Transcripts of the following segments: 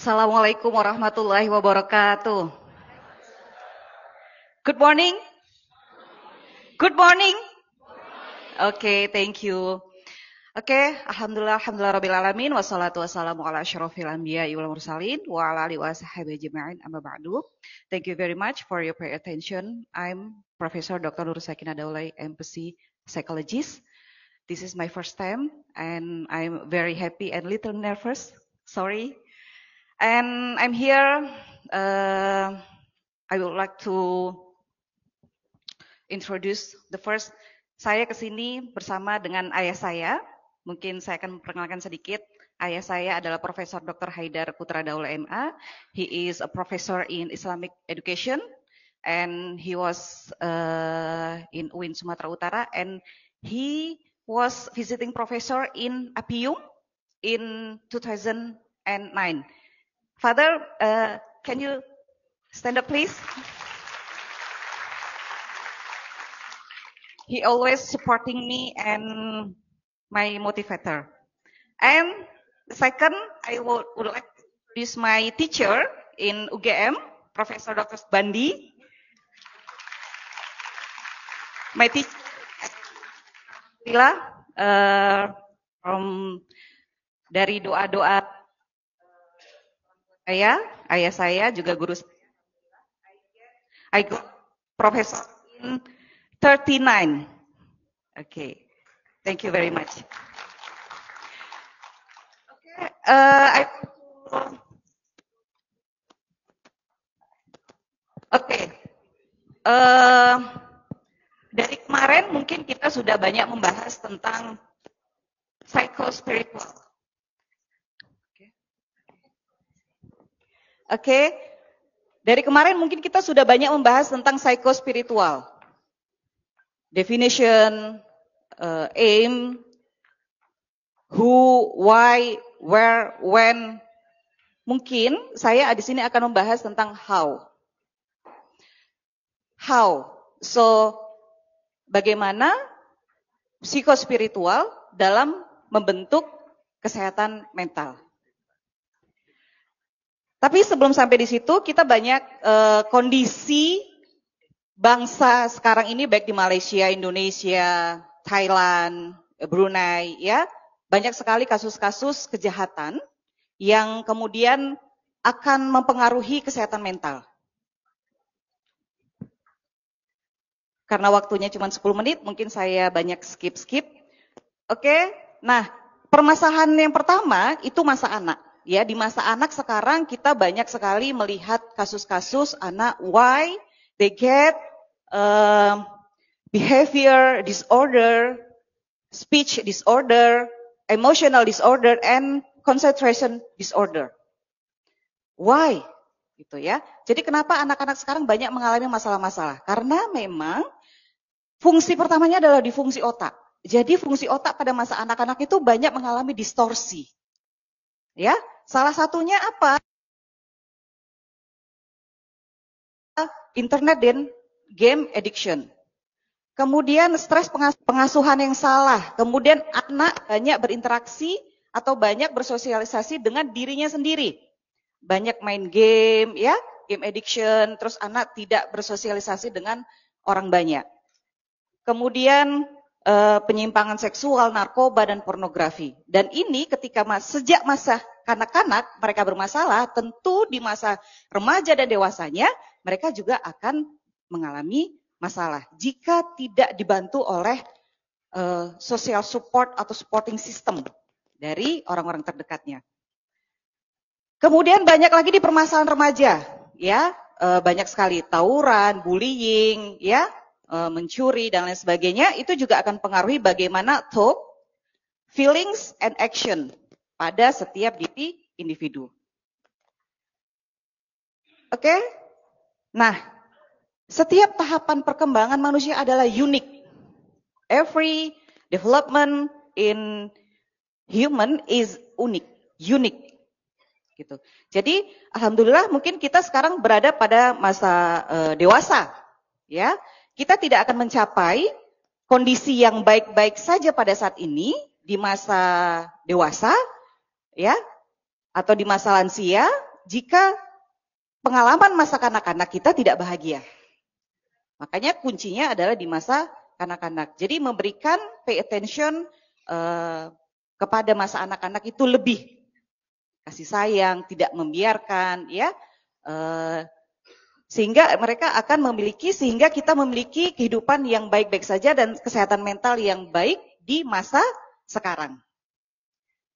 Assalamualaikum warahmatullahi wabarakatuh. Good morning. Good morning. Okay, thank you. Okay, alhamdulillah rabbil alamin wassalatu wassalamu ala asyrofil anbiya'i wal mursalin wa ala alihi washabihi ajma'in amma ba'du. Thank you very much for your pay attention. I'm Professor Dr. Nur Sakinah Daulay, MPC psychologist. This is my first time and I'm very happy and little nervous. Sorry. And I'm here, I would like to introduce the first. Saya kesini bersama dengan ayah saya. Mungkin saya akan memperkenalkan sedikit. Ayah saya adalah Profesor Dr. Haidar Putra Daulay MA. He is a professor in Islamic education. And he was in UIN Sumatera Utara. And he was visiting professor in Apium in 2009. Father, can you stand up, please? He always supporting me and my motivator. And second, I would like to introduce my teacher in UGM, Profesor Dr. Bandi. My teacher, dari doa-doa ayah saya juga guru saya. I got professor in 39. Okay, thank you very much. Dari kemarin mungkin kita sudah banyak membahas tentang psychospiritual. Oke, dari kemarin mungkin kita sudah banyak membahas tentang psikospiritual. Definition, aim, who, why, where, when. Mungkin saya di sini akan membahas tentang how. How. So, bagaimana psikospiritual dalam membentuk kesehatan mental. Tapi sebelum sampai di situ, kita banyak kondisi bangsa sekarang ini, baik di Malaysia, Indonesia, Thailand, Brunei, ya, banyak sekali kasus-kasus kejahatan yang kemudian akan mempengaruhi kesehatan mental. Karena waktunya cuma 10 menit, mungkin saya banyak skip. Oke, nah permasalahan yang pertama itu masa anak. Ya, di masa anak sekarang kita banyak sekali melihat kasus-kasus anak why they get behavior disorder, speech disorder, emotional disorder, and concentration disorder. Why? Gitu ya. Jadi kenapa anak-anak sekarang banyak mengalami masalah-masalah? Karena memang fungsi pertamanya adalah di fungsi otak. Jadi fungsi otak pada masa anak-anak itu banyak mengalami distorsi. Ya, salah satunya apa? Internet dan game addiction. Kemudian stres pengasuhan yang salah. Kemudian anak banyak berinteraksi atau banyak bersosialisasi dengan dirinya sendiri. Banyak main game, ya, game addiction. Terus anak tidak bersosialisasi dengan orang banyak. Kemudian penyimpangan seksual, narkoba, dan pornografi. Dan ini ketika sejak masa kanak-kanak mereka bermasalah, tentu di masa remaja dan dewasanya mereka juga akan mengalami masalah jika tidak dibantu oleh social support atau supporting system dari orang-orang terdekatnya. Kemudian banyak lagi di permasalahan remaja, ya, banyak sekali tawuran, bullying, ya, mencuri dan lain sebagainya. Itu juga akan pengaruhi bagaimana thought, feelings, and action pada setiap diri individu. Oke? Nah, setiap tahapan perkembangan manusia adalah unik. Every development in human is unique. Gitu. Jadi, alhamdulillah mungkin kita sekarang berada pada masa dewasa, ya. Kita tidak akan mencapai kondisi yang baik-baik saja pada saat ini di masa dewasa, ya, atau di masa lansia, jika pengalaman masa kanak-kanak kita tidak bahagia. Makanya kuncinya adalah di masa kanak-kanak. Jadi memberikan pay attention kepada masa anak-anak itu lebih kasih sayang, tidak membiarkan, ya, sehingga mereka akan sehingga kita memiliki kehidupan yang baik-baik saja dan kesehatan mental yang baik di masa sekarang.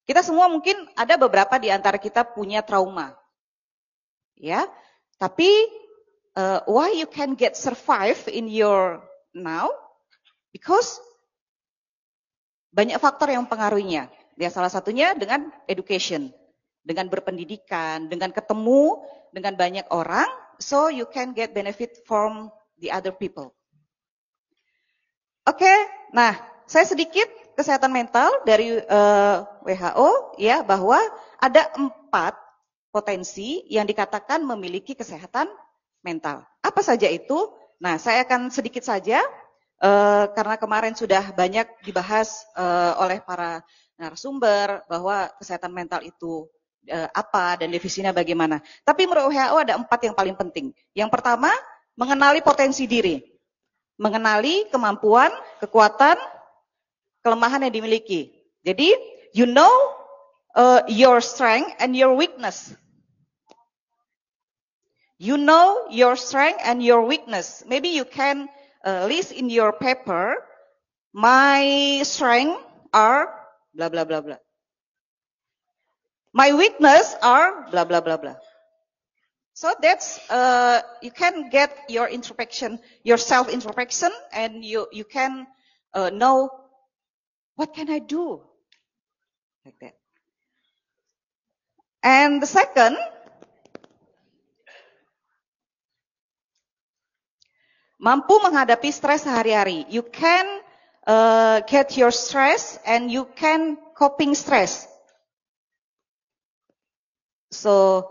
Kita semua mungkin ada beberapa di antara kita punya trauma, ya, tapi why you can get survive in your now? Because banyak faktor yang mempengaruhinya. Ya, salah satunya dengan education, dengan berpendidikan, dengan ketemu dengan banyak orang, so you can get benefit from the other people. Oke, nah saya sedikit kesehatan mental dari WHO, ya, bahwa ada 4 potensi yang dikatakan memiliki kesehatan mental. Apa saja itu? Nah, saya akan sedikit saja. Karena kemarin sudah banyak dibahas oleh para narasumber bahwa kesehatan mental itu apa dan definisinya bagaimana. Tapi menurut WHO ada 4 yang paling penting. Yang pertama, mengenali potensi diri. Mengenali kemampuan, kekuatan, kelemahan yang dimiliki. Jadi, you know your strength and your weakness. You know your strength and your weakness. Maybe you can list in your paper, my strength are blah blah blah blah. My weakness are blah blah blah blah. So that's you can get your introspection, your self introspection, and you can know what can I do, like that. And the second, mampu menghadapi stres sehari-hari. You can get your stress and you can coping stress. So,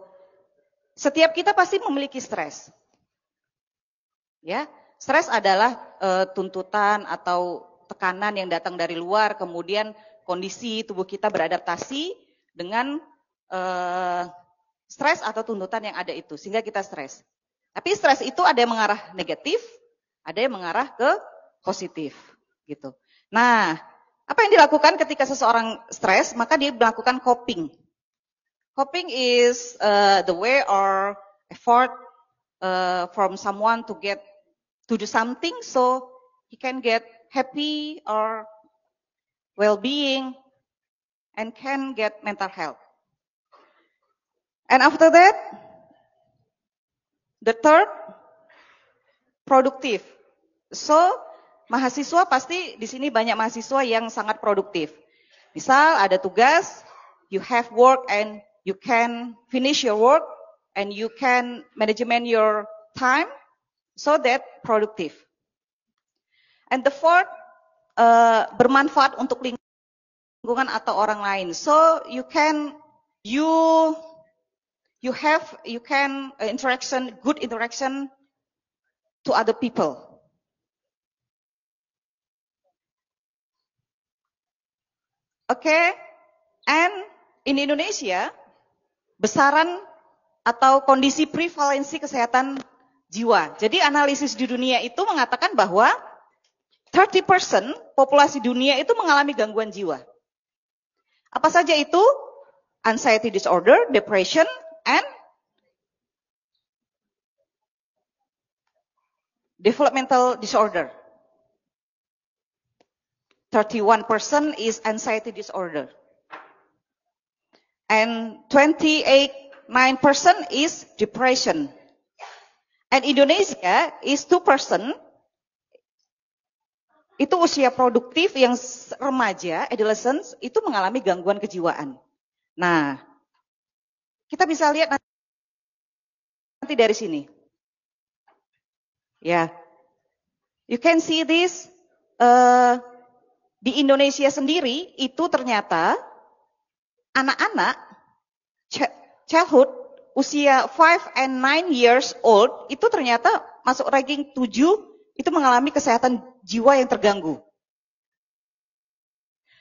setiap kita pasti memiliki stres. Ya, stres adalah tuntutan atau tekanan yang datang dari luar, kemudian kondisi tubuh kita beradaptasi dengan stres atau tuntutan yang ada itu, sehingga kita stres. Tapi stres itu ada yang mengarah negatif, ada yang mengarah ke positif, gitu. Nah, apa yang dilakukan ketika seseorang stres? Maka dia melakukan coping. Coping is the way or effort from someone to do something so he can get happy or well-being and can get mental health. And after that, the third, produktif. So, mahasiswa pasti di sini banyak mahasiswa yang sangat produktif. Misal ada tugas, you have work and you can finish your work and you can management your time, so that produktif. And the fourth, bermanfaat untuk lingkungan atau orang lain. So you can good interaction to other people. Okay, and in Indonesia, besaran atau kondisi prevalensi kesehatan jiwa. Jadi analisis di dunia itu mengatakan bahwa 30% populasi dunia itu mengalami gangguan jiwa. Apa saja itu? Anxiety disorder, depression, and developmental disorder. 31% is anxiety disorder. And 28.9% is depression. And Indonesia is 2%. Itu usia produktif yang remaja, adolescents, itu mengalami gangguan kejiwaan. Nah, kita bisa lihat nanti dari sini. Ya, you can see this di Indonesia sendiri itu ternyata anak-anak childhood usia 5 and 9 years old itu ternyata masuk ranking 7 itu mengalami kesehatan jiwa yang terganggu.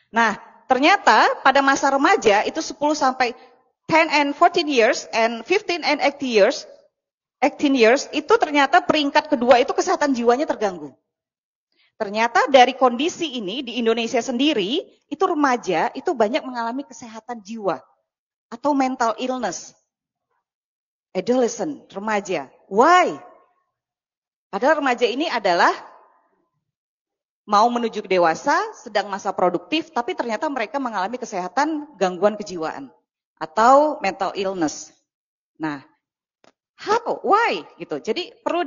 Nah, ternyata pada masa remaja itu 10 sampai 10 and 14 years and 15 and 18 years itu ternyata peringkat kedua itu kesehatan jiwanya terganggu. Ternyata dari kondisi ini di Indonesia sendiri, itu remaja itu banyak mengalami kesehatan jiwa atau mental illness. Adolescent, remaja. Why? Padahal remaja ini adalah mau menuju dewasa, sedang masa produktif, tapi ternyata mereka mengalami kesehatan gangguan kejiwaan atau mental illness. Nah, how? Why? Gitu. Jadi perlu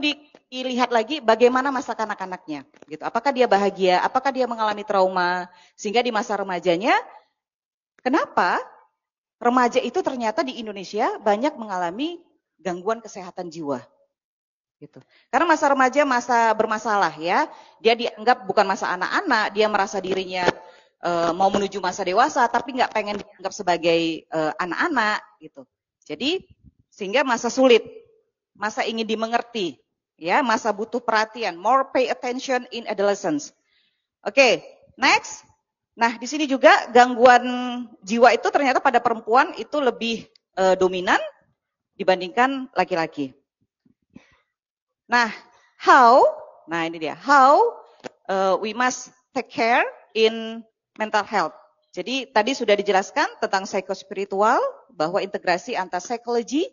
dilihat lagi bagaimana masa kanak-kanaknya. Gitu. Apakah dia bahagia? Apakah dia mengalami trauma? Sehingga di masa remajanya, kenapa remaja itu ternyata di Indonesia banyak mengalami gangguan kesehatan jiwa? Gitu. Karena masa remaja masa bermasalah ya. Dia dianggap bukan masa anak-anak, dia merasa dirinya mau menuju masa dewasa, tapi nggak pengen dianggap sebagai anak-anak. Gitu. Jadi sehingga masa sulit. Masa ingin dimengerti, ya, masa butuh perhatian, more pay attention in adolescence. Oke, next. Nah, di sini juga gangguan jiwa itu ternyata pada perempuan itu lebih dominan dibandingkan laki-laki. Nah, how? Nah, ini dia. How we must take care in mental health. Jadi tadi sudah dijelaskan tentang psikospiritual bahwa integrasi antara psikologi,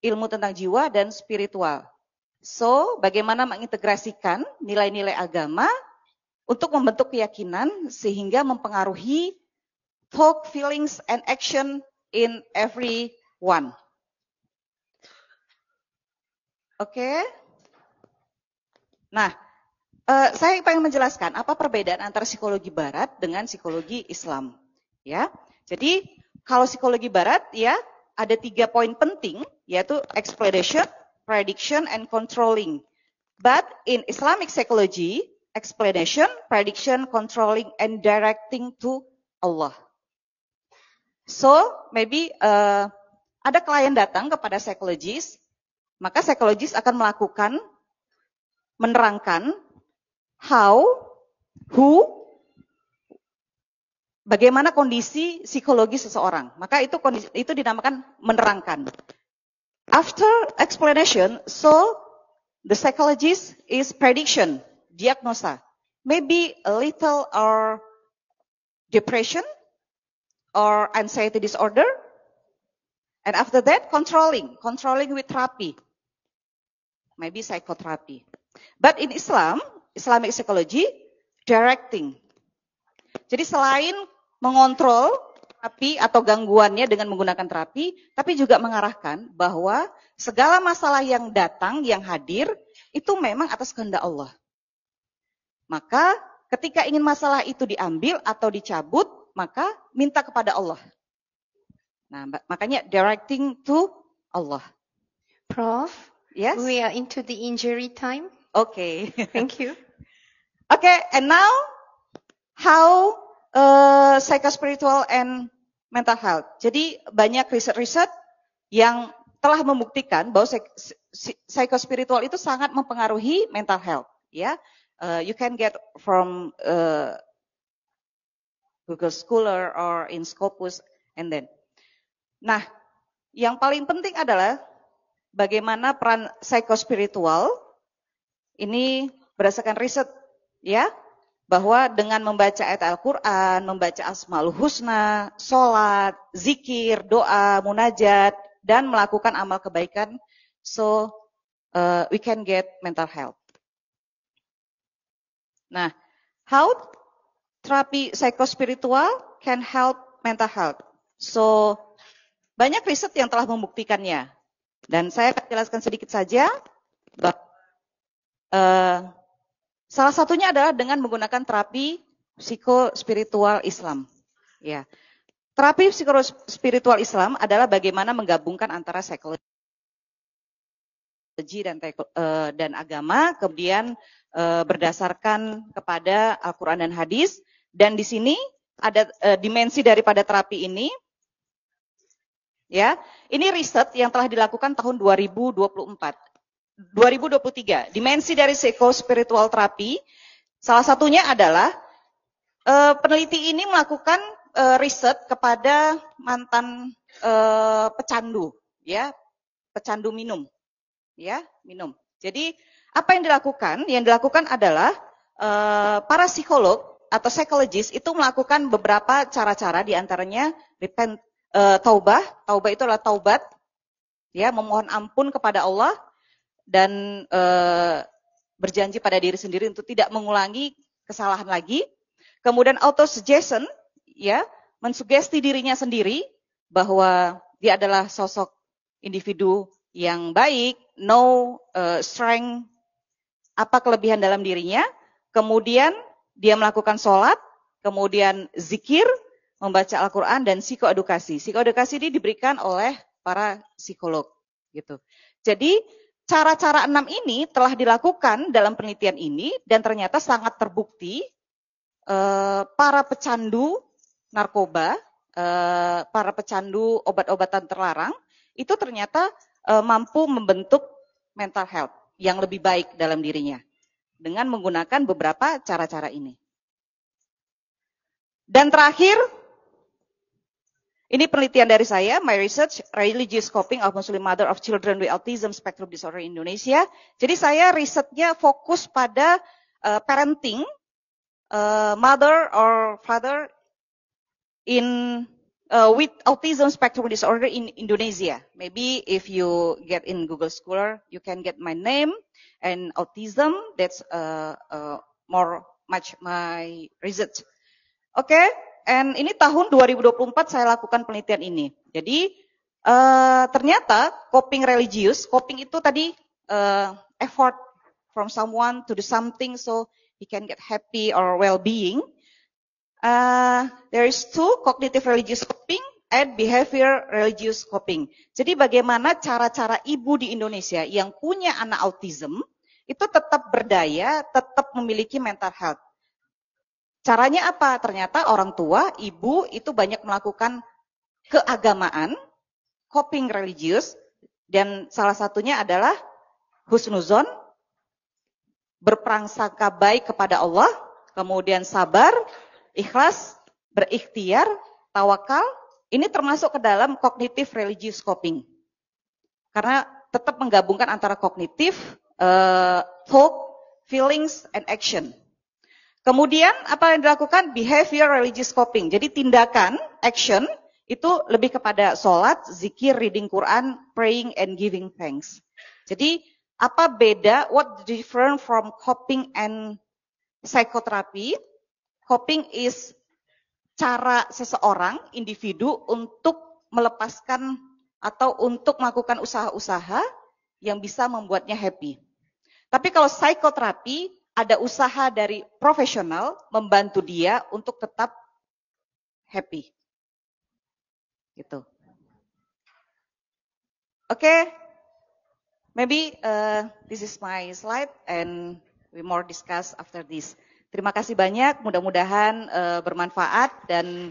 ilmu tentang jiwa dan spiritual. So, bagaimana mengintegrasikan nilai-nilai agama untuk membentuk keyakinan sehingga mempengaruhi thought, feelings, and action in everyone. Oke. Nah, saya ingin menjelaskan apa perbedaan antara psikologi barat dengan psikologi Islam. Ya, jadi kalau psikologi barat ya ada 3 poin penting, yaitu explanation, prediction, and controlling. But in Islamic psychology, explanation, prediction, controlling, and directing to Allah. So, maybe ada klien datang kepada psikologis, maka psikologis akan menerangkan how, who, bagaimana kondisi psikologi seseorang. Maka itu dinamakan menerangkan. After explanation, so the psychologist is prediction, diagnosa. Maybe a little or depression or anxiety disorder. And after that, controlling with therapy. Maybe psychotherapy. But in Islam, Islamic psychology, directing. Jadi selain mengontrol terapi atau gangguannya dengan menggunakan terapi, tapi juga mengarahkan bahwa segala masalah yang datang, yang hadir, itu memang atas kehendak Allah. Maka ketika ingin masalah itu diambil atau dicabut, maka minta kepada Allah. Nah, makanya directing to Allah. Prof, yes? We are into the injury time. Okay. Thank you. Okay, and now how psychospiritual and mental health. Jadi banyak riset-riset yang telah membuktikan bahwa psychospiritual itu sangat mempengaruhi mental health. Ya, you can get from Google Scholar or in Scopus and then. Nah, yang paling penting adalah bagaimana peran psychospiritual ini berdasarkan riset, ya. Bahwa dengan membaca ayat Al-Quran, membaca Asmaul Husna, sholat, zikir, doa, munajat, dan melakukan amal kebaikan, so we can get mental health. Nah, how terapi psikospiritual can help mental health? So, banyak riset yang telah membuktikannya. Dan saya akan jelaskan sedikit saja. Salah satunya adalah dengan menggunakan terapi psikospiritual Islam. Ya. Terapi psikospiritual Islam adalah bagaimana menggabungkan antara psikologi dan agama, kemudian berdasarkan kepada Al-Quran dan hadis. Dan di sini ada dimensi daripada terapi ini. Ya, ini riset yang telah dilakukan tahun 2023. Dimensi dari psikospiritual terapi, salah satunya adalah peneliti ini melakukan riset kepada mantan pecandu, ya, pecandu minum, ya, minum. Jadi apa yang dilakukan? Yang dilakukan adalah para psikolog atau psikologis itu melakukan beberapa cara-cara, diantaranya taubah. Taubah itu adalah taubat, ya, memohon ampun kepada Allah dan berjanji pada diri sendiri untuk tidak mengulangi kesalahan lagi. Kemudian autosuggestion, ya, mensugesti dirinya sendiri bahwa dia adalah sosok individu yang baik, strength, apa kelebihan dalam dirinya. Kemudian dia melakukan sholat, kemudian zikir, membaca Al-Quran, dan psikoedukasi. Psikoedukasi ini diberikan oleh para psikolog, gitu. Jadi cara-cara 6 ini telah dilakukan dalam penelitian ini dan ternyata sangat terbukti para pecandu narkoba, para pecandu obat-obatan terlarang itu ternyata mampu membentuk mental health yang lebih baik dalam dirinya dengan menggunakan beberapa cara-cara ini. Dan terakhir, ini penelitian dari saya, my research, religious coping of Muslim mother of children with autism spectrum disorder Indonesia. Jadi saya risetnya fokus pada parenting, mother or father in with autism spectrum disorder in Indonesia. Maybe if you get in Google Scholar, you can get my name and autism. That's much my research. Oke, and ini tahun 2024 saya lakukan penelitian ini. Jadi ternyata coping religius, coping itu tadi effort from someone to do something so he can get happy or well-being. There is two, cognitive religious coping and behavior religious coping. Jadi bagaimana cara-cara ibu di Indonesia yang punya anak autism itu tetap berdaya, tetap memiliki mental health. Caranya apa? Ternyata orang tua, ibu itu banyak melakukan keagamaan, coping religius, dan salah satunya adalah husnuzon, berprasangka baik kepada Allah, kemudian sabar, ikhlas, berikhtiar, tawakal, ini termasuk ke dalam cognitive religious coping. Karena tetap menggabungkan antara kognitif, thought, feelings, and action. Kemudian apa yang dilakukan? Behavior religious coping. Jadi tindakan, action, itu lebih kepada sholat, zikir, reading Quran, praying, and giving thanks. Jadi apa beda, what different from coping and psychotherapy? Coping is cara seseorang, individu untuk melepaskan atau untuk melakukan usaha-usaha yang bisa membuatnya happy. Tapi kalau psikoterapi, ada usaha dari profesional membantu dia untuk tetap happy. Gitu. Okay, maybe this is my slide and we more discuss after this. Terima kasih banyak, mudah-mudahan bermanfaat dan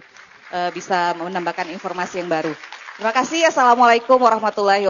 bisa menambahkan informasi yang baru. Terima kasih, Assalamualaikum warahmatullahi wabarakatuh.